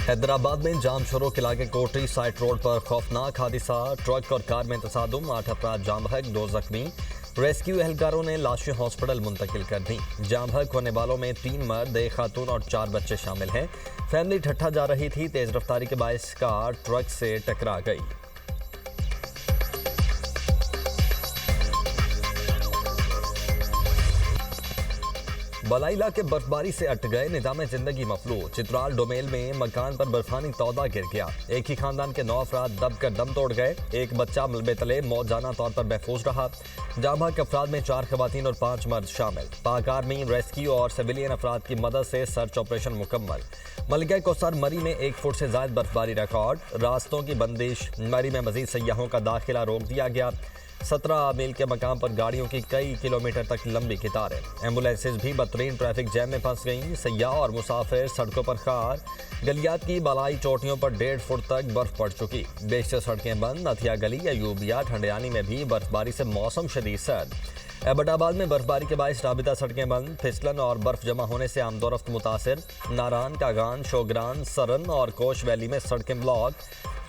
हैदराबाद में जाम शुरू के इलाके कोटरी साइट रोड पर खौफनाक हादसा। ट्रक और कार में तसादुम, 8 अफराद जाम बहक, 2 जख्मी। रेस्क्यू एहलकारों ने लाशें हॉस्पिटल मुंतकिल कर दी। जाम बहक होने वालों में 3 मर्द, 1 खातून और 4 बच्चे शामिल हैं। फैमिली ठट्ठा जा रही थी, तेज रफ्तारी के बायस कार ट्रक से टकरा गई। बलाई इलाके बर्फबारी से अट गए, निजाम जिंदगी मफलूज। चित्राल डोमेल में मकान पर बर्फानी तौदा गिर गया। एक ही खानदान के 9 अफराद दब कर दम तोड़ गए। एक बच्चा मलबे तले मौजाना तौर पर महफूज रहा। जाम बहक अफराद में 4 खवातीन और 5 मर्द शामिल। पाक आर्मी, रेस्क्यू और सिविलियन अफराद की मदद से सर्च ऑपरेशन मुकम्मल। मलिका कौसर मरी में 1 फुट से ज्यादा बर्फबारी रिकॉर्ड। रास्तों की बंदिश, मरी में मजीद सयाहों का दाखिला रोक दिया गया। 17 मील के मकाम पर गाड़ियों की कई किलोमीटर तक लंबी कतारें। एम्बुलेंसेज भी बदतरीन ट्रैफिक जैम में फंस गईं। सयाह और मुसाफिर सड़कों पर खार। गलियात की बालाई चोटियों पर 1.5 फुट तक बर्फ पड़ चुकी। बेशतर सड़कें बंद। नथिया गली, अयूबिया, ठंडियानी में भी बर्फबारी से मौसम शदीद सर्द। एबटाबाद में बर्फबारी के बायस राबिता सड़कें बंद। फिसलन और बर्फ जमा होने से आमदोरफ्त मुतासिर। नारान, कागान, शोगरान, सरन और कोश वैली में सड़कें ब्लॉक।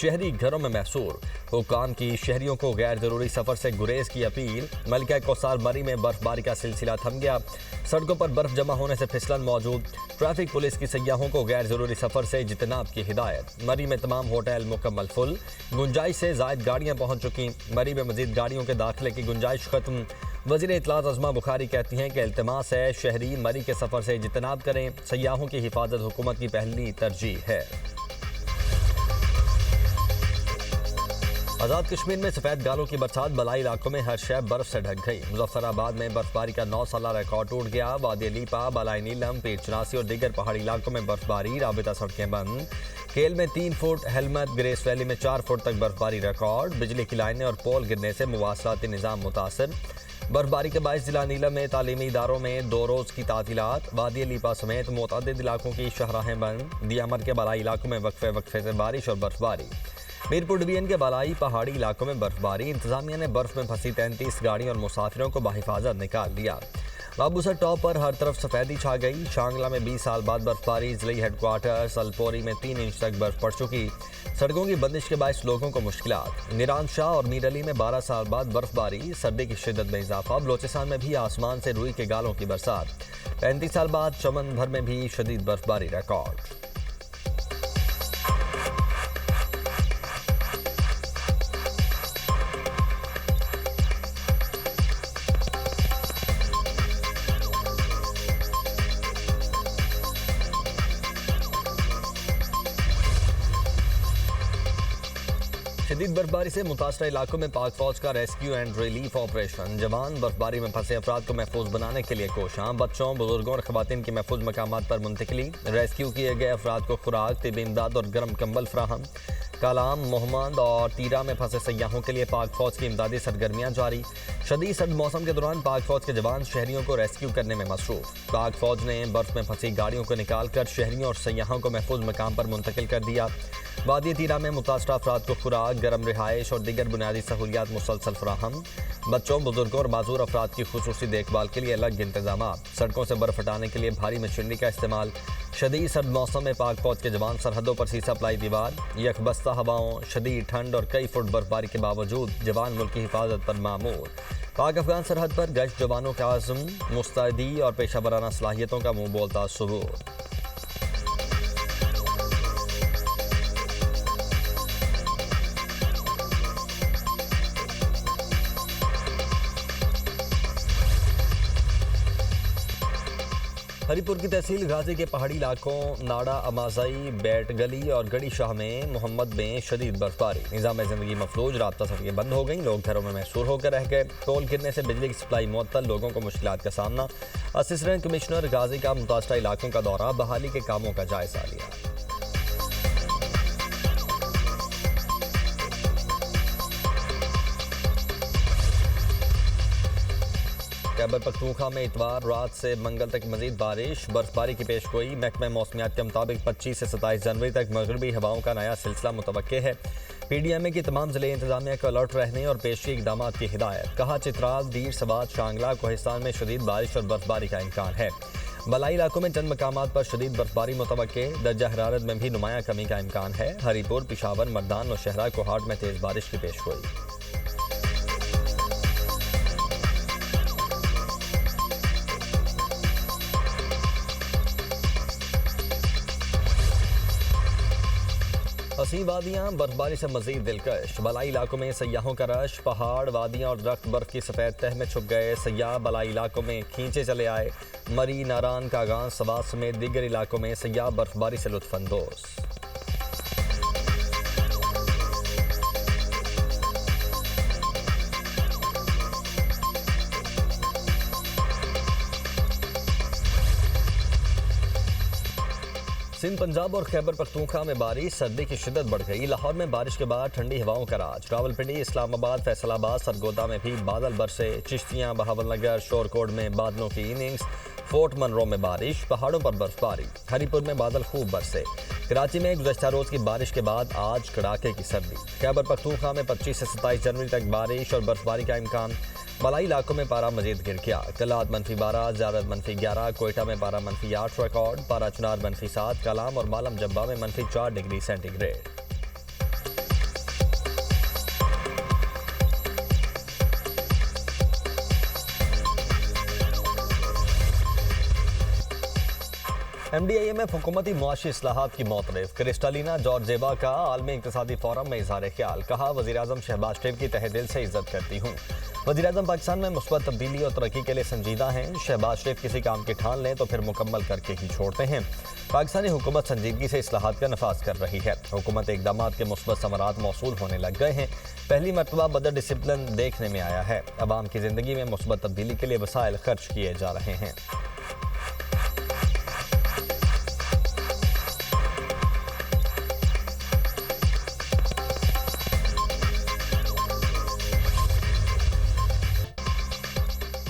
शहरी घरों में महसूर। हुकाम की शहरियों को गैर जरूरी सफर से गुरेज की अपील। मलिका कौसार मरी में बर्फबारी का सिलसिला थम गया। सड़कों पर बर्फ जमा होने से फिसलन मौजूद। ट्रैफिक पुलिस की सयाहों को गैर जरूरी सफर से इज्तनाब की हिदायत। मरी में तमाम होटल मुकम्मल फुल। गुंजाइश से जायद गाड़ियां पहुंच चुकी। मरी में मजीद गाड़ियों के दाखिले की गुंजाइश खत्म। वज़ीर इत्तलात अज़मा बुखारी कहती हैं कि इल्तिमास है शहरी मरी के सफर से इज्तनाब करें। सयाहों की हिफाजत हुकूमत की पहली तरजीह है। आज़ाद कश्मीर में सफ़ेद गालों की बरसात। बलाई इलाकों में हर शय बर्फ से ढक गई। मुजफ्फराबाद में बर्फबारी का 9 साला रिकॉर्ड टूट गया। वादी लीपा, बलाई नीलम, पीर चनासी और दीगर पहाड़ी इलाकों में बर्फबारी, राबिता सड़कें बंद। केल में 3 फुट, हेलमत, ग्रेस वैली में 4 फुट तक बर्फबारी रिकॉर्ड। बिजली की लाइनें और पोल गिरने से मुवासलाती निज़ाम मुतासर। बर्फबारी के बायस जिला नीलम में तालीमी इदारों में 2 रोज़ की तातीलात। वादी लीपा समेत मुतअद्दिद इलाकों की शहराहें बंद। दियामर के बलाई इलाकों में वक्फे वक्फे से बारिश और बर्फबारी। मीरपुर डिवीजन के बलाई पहाड़ी इलाकों में बर्फबारी। इंतजामिया ने बर्फ में फंसी 33 गाड़ियों और मुसाफिरों को बाहिफाजत निकाल लिया। बाबूसर टॉप पर हर तरफ सफेदी छा गई। शांगला में 20 साल बाद बर्फबारी। जिले हेडक्वार्टर सलपोरी में 3 इंच तक बर्फ पड़ चुकी। सड़कों की बंदिश के बायस लोगों को मुश्किलात। निरान शाह और मीर अली में 12 साल बाद बर्फबारी। सर्दी की शिद्दत में इजाफा। बलोचिस्तान में भी आसमान से रुई के गालों की बरसात। 35 साल बाद चमन भर में भी शदीद बर्फबारी रिकॉर्ड। शदीद बर्फबारी से मुतासरा इलाकों में पाक फौज का रेस्क्यू एंड रिलीफ ऑपरेशन। जवान बर्फबारी में फंसे अफराद को महफूज बनाने के लिए कोशां। बच्चों, बुजुर्गों और खवातीन की महफूज मकामात पर मुंतकिली। रेस्क्यू किए गए अफराद को खुराक, तिबी इमदाद और गर्म कंबल फराहम। कालाम, मोहम्मद और तीरा में फंसे सयाहों के लिए पाक फौज की इमदादी सरगर्मियां जारी। शदीद सर्द मौसम के दौरान पाक फौज के जवान शहरियों को रेस्क्यू करने में मसरूफ। पाक फौज ने बर्फ में फंसी गाड़ियों को निकाल कर शहरियों और सयाहों को महफूज मकाम पर मुंतकिल कर दिया। वादी तीरा में मुतासरा अफराद को खुराक, गर्म रिहाइश और दीगर बुनियादी सहूलियात मुसलसल फराहम। बच्चों, बुजुर्गों और माजूर अफराद की खुसूसी देखभाल के लिए अलग इंतजाम। सड़कों से बर्फ हटाने के लिए भारी मशीनरी का इस्तेमाल। शदीद सर्द मौसम में पाक फौज के जवान सरहदों पर सीसा प्लाई दीवार। यकबस्ता हवाओं, शदीद ठंड और कई फुट बर्फबारी के बावजूद जवान मुल्क की हिफाजत पर मामूर। पाक अफगान सरहद पर गश्त जवानों का आज़म, मुस्तैदी और पेशा वराना सलाहियतों का मुंह बोलता सबूत। हरीपुर की तहसील गाजी के पहाड़ी इलाकों नाड़ा, अमाजाई, बैट गली और गड़ी शाह में मोहम्मद में शदीद बर्फबारी। निज़ाम जिंदगी मफलूज, राब्ता सड़कें बंद हो गई। लोग घरों में महसूर होकर रह गए। पोल गिरने से बिजली की सप्लाई मुअत्तल, लोगों को मुश्किलात का सामना। असिस्टेंट कमिश्नर गाजी का मुतासरा इलाकों का दौरा, बहाली के कामों का जायजा लिया। खैबर पख्तूनख्वा में इतवार रात से मंगल तक मजीद बारिश। बर्फबारी की पेशगोई। महकमा मौसमियात के मुताबिक 25 से 27 जनवरी तक मगरबी हवाओं का नया सिलसिला मुतवक्के है। PDMA की तमाम जिले इंतजामिया को अलर्ट रहने और पेशी इकदाम की हिदायत। कहा चित्राल, दीर, सवात, शांगला, कोहिस्तान में शदीद बारिश और बर्फबारी का इम्कान है। बलाई इलाकों में चंद मकामात पर शदीद बर्फबारी मुतवक्के, दर्जा हरारत में भी नुमाया कमी का इम्कान है। हरीपुर, पिशावर, मर्दान और शहरा कोहाट में तेज बारिश की पेशगोई। हसीन वादियाँ बर्फबारी से मजीद दिलकश, बलाई इलाकों में सयाहों का रश, पहाड़, वादियाँ और दरख्त बर्फ की सफ़ेद तह में छुप गए। सयाह बलाई इलाकों में खींचे चले आए। मरी, नारान, कागान, सवात समेत दीगर इलाकों में सयाह बर्फबारी से लुत्फानंदोज। सिंध, पंजाब और खैबर पख्तूनख्वा में बारिश, सर्दी की शिद्दत बढ़ गई। लाहौर में बारिश के बाद ठंडी हवाओं का राज। रावलपिंडी, इस्लामाबाद, फैसलाबाद, सरगोदा में भी बादल बरसे। चिश्तियाँ, बहावलनगर, शोरकोट में बादलों की इनिंग्स। फोर्ट मनरो में बारिश, पहाड़ों पर बर्फबारी। हरीपुर में बादल खूब बरसे। कराची में गुज़श्ता रोज की बारिश के बाद आज कड़ाके की सर्दी। खैबर पख्तूनख्वा में 25 से 27 जनवरी तक बारिश और बर्फबारी का इम्कान। बलाई इलाकों में पारा मजीद गिर गया। कलात -12, ज़ियारत -11, कोयटा में पारा -8 रिकॉर्ड, पारा चुनार -7, कलाम और मालम जब्बा में -4 डिग्री सेंटीग्रेड। MDIMF हुकूमती मुआशी इस्लाहात की मौतरफ। क्रिस्टालिना जॉर्जेवा का आलमी इक़्तिसादी फोरम में इज़हार ख्याल। कहा, वज़ीर-ए-आज़म शहबाज शरीफ की तहे दिल से इज्जत करती हूँ। वज़ीर-ए-आज़म पाकिस्तान में मुस्बत तब्दीली और तरक्की के लिए संजीदा हैं। शहबाज शरीफ किसी काम की ठान लें तो फिर मुकम्मल करके ही छोड़ते हैं। पाकिस्तानी हुकूमत संजीदगी से इस्लाहात का नफाज कर रही है। हुकूमत इक़दामात के मुस्बत समरात मौसूल होने लग गए हैं। पहली मरतबा बजट डिसिप्लिन देखने में आया है। अवाम की ज़िंदगी में मुस्बत तब्दीली के लिए वसाइल खर्च किए जा रहे हैं।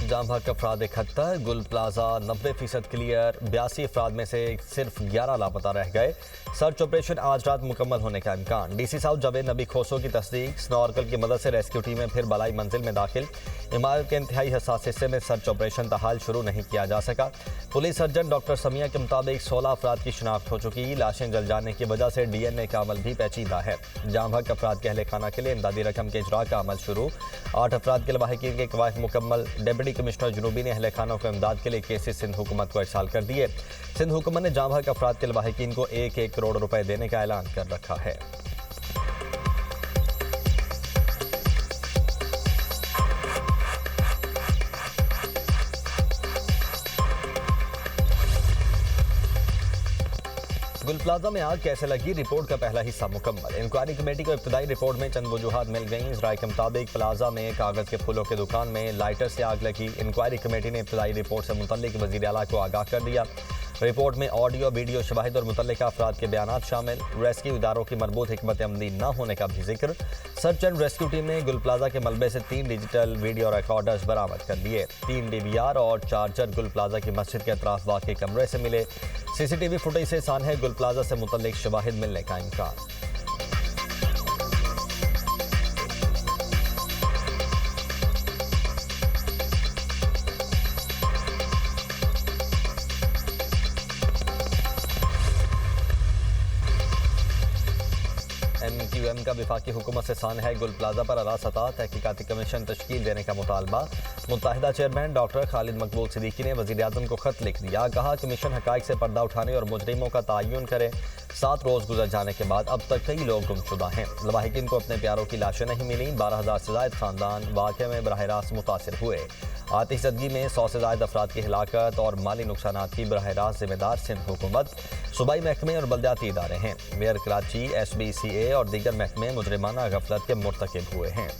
जाम भाग अफराद 71, गुल प्लाजा 90% क्लियर, 82 अफराद में से सिर्फ 11 लापता रह गए। सर्च ऑपरेशन आज रात मुकम्मल होने का इम्कान। DC साउथ जावेद नबी खोसो की तस्दीक। स्नॉर्कल की मदद से रेस्क्यू टीमें फिर बलाई मंजिल में दाखिल। इमारत के इंतहाई हसास हिस्से में सर्च ऑपरेशन ताहाल शुरू नहीं किया जा सका। पुलिस सर्जन डॉक्टर समिया के मुताबिक 16 अफराद की शिनाख्त हो चुकी। लाशें जल जाने की वजह से DNA का अमल भी पेचीदा है। जाम भाग अफराद के अहले खाना के लिए इमदादी रकम के इजरा का अमल शुरू। 8 अफराद के लवाहिकीन के कवायद मुकम्मल। डिप्टी कमिश्नर जनूबी ने अहले खानों को इमदाद के लिए केसेस सिंध हुकूमत को इरसाल कर दिए। सिंध हुकूमत ने जाम भाग अफराद के लवाहिकीन को 1-1 करोड़ रुपए देने का ऐलान कर रखा है। गुल प्लाजा में आग कैसे लगी, रिपोर्ट का पहला हिस्सा मुकम्मल। इंक्वायरी कमेटी को इब्तदाई रिपोर्ट में चंद वजूहात मिल गई। राय के मुताबिक प्लाजा में कागज के फूलों की दुकान में लाइटर से आग लगी। इंक्वायरी कमेटी ने इब्तदाई रिपोर्ट से मुतल्लिक वज़ीर आला को आगाह कर दिया। रिपोर्ट में ऑडियो, वीडियो, शवाहिद और मुतल्लिका अफराद के बयानात शामिल। रेस्क्यू इदारों की मरबूत हिकमत अमली न होने का भी जिक्र। सर्च एंड रेस्क्यू टीम ने गुल प्लाजा के मलबे से 3 डिजिटल वीडियो रिकॉर्डर्स बरामद कर लिए। 3 DVR और चार्जर गुल प्लाजा की मस्जिद के अतराफ वाक़ई कमरे से मिले। CCTV फुटेज से सानहे गुल प्लाजा से मुतल्लिक शवाहिद मिलने का इम्कान। MQM का विफाकी हुकूमत से सान है गुल प्लाजा पर आला सतह तहकीकाती कमीशन तश्कील देने का मुतालबा। मुत्तहिदा चेयरमैन डॉक्टर खालिद मकबूल सिद्दीकी ने वज़ीर-ए-आज़म को खत लिख दिया। कहा, कमीशन हक़ाइक़ से पर्दा उठाने और मुजरिमों का तयन करे। 7 रोज़ गुजर जाने के बाद अब तक कई लोग गुमशुदा हैं। लवाहिकीन को अपने प्यारों की लाशें नहीं मिली। 12,000 से ज़ायद ख़ानदान वाक़े में बराह रास्त मुतासिर हुए। आतिशज़दगी में 100 से ज़ायद अफराद की हिलाकत और माली नुकसानात की बराह रास्त जिम्मेदार सिंध हुकूमत, सूबाई महकमे और बल्दियाती इदारे हैं। मेयर कराची, SBCA और दीगर महकमे मुजरिमाना गफलत के मुर्तकिब हुए हैं।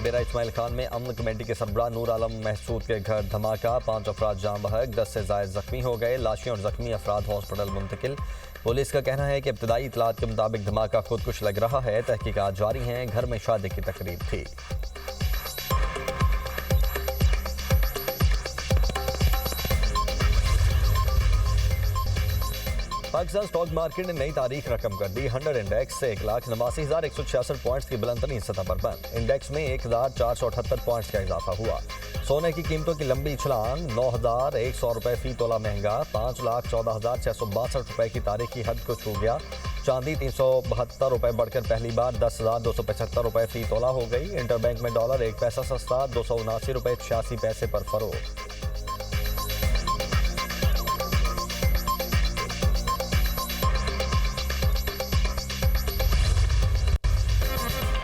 डेरा इस्माइल खान में अमन कमेटी के सरबराह नूर आलम महसूद के घर धमाका। 5 अफराद जाम बहक, 10 से ज़ायद जख्मी हो गए। लाशें और जख्मी अफराद हॉस्पिटल मुंतकिल। पुलिस का कहना है कि इब्तदाई इतलात के मुताबिक धमाका खुदकुश लग रहा है। तहकीकात जारी हैं। घर में शादी की तकरीब थी। पाकिस्तान स्टॉक मार्केट ने नई तारीख रकम कर दी। 100 इंडेक्स से 1,89,166 पॉइंट्स की बुलंदतरीन सतह पर बंद। इंडेक्स में 1,478 पॉइंट्स का इजाफा हुआ। सोने की कीमतों की लंबी छलांग, 9,100 रुपए फी तोला महंगा, 5,14,662 रुपए की तारीखी हद को छू गया। चांदी 372 रुपए बढ़कर पहली बार 10,275 रुपए फी तोला हो गई। इंटरबैंक में डॉलर 1 पैसा सस्ता, 279 रुपए 86 पैसे पर फरोख्त।